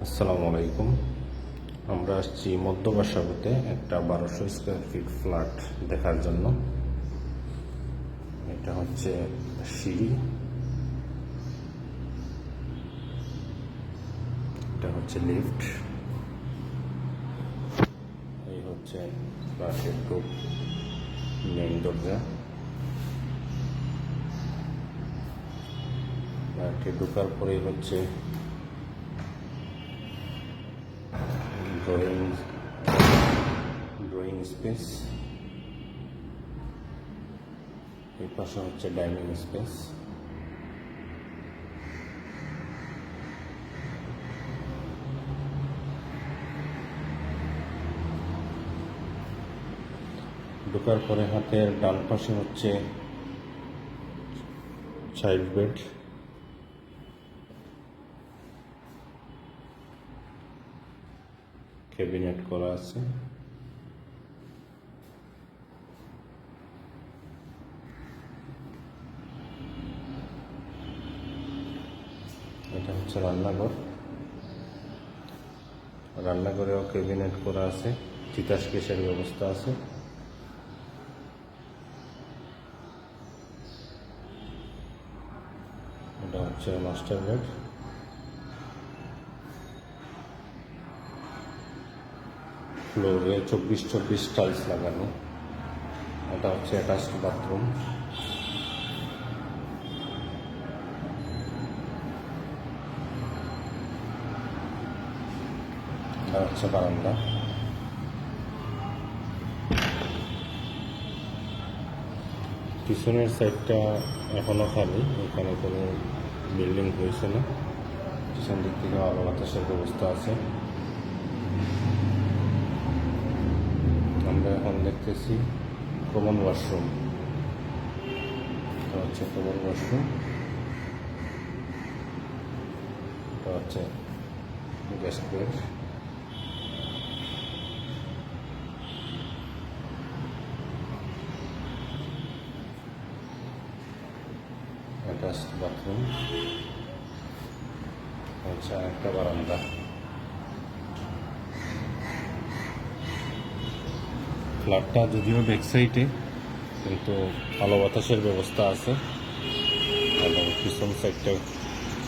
আসসালামু আলাইকুম। আমরা আসছি মধ্য বাসাবোতে একটা 1200 স্কোয়ার ফিট ফ্ল্যাট দেখার জন্য। এটা হচ্ছে সিঁড়ি, এটা হচ্ছে লিফট, এই হচ্ছে ফ্ল্যাটের মেইন দরজা। ফ্ল্যাটে ঢোকার পরেই হচ্ছে ড্রয়িং স্পেস, এই পাশে হচ্ছে ডাইনিং স্পেস। ঢোকার পরে হাতের ডান পাশে হচ্ছে চাইল্ড বেড, ক্যাবিনেট করা আছে। এটা হচ্ছে রান্নাঘর, রান্নাঘরেও ক্যাবিনেট করা আছে, তিতাস গ্যাসের ব্যবস্থা আছে। এটা হচ্ছে মাস্টার বেড, ফ্লোরে 24x24 টাইলস লাগানো। এটা হচ্ছে অ্যাটাচড বাথরুম। এটা হচ্ছে বারান্দা। পিছনের সাইডটা এখনো খালি, এখানে কোনো বিল্ডিং হয়েছে না। পিছন দিক থেকে আলো বাতাসের ব্যবস্থা আছে। আমরা এখন দেখতেছি কমন ওয়াশরুম। এটা হচ্ছে কমন ওয়াশরুম, এটা হচ্ছে গেস্ট বেড। অ্যাটাচড বাথরুম, হচ্ছে একটা বারান্দা। ফ্ল্যাটটা যদিও ব্যাক সাইডে, কিন্তু আলো বাতাসের ব্যবস্থা আছে এবং পিছন সাইডটা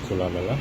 খোলামেলা।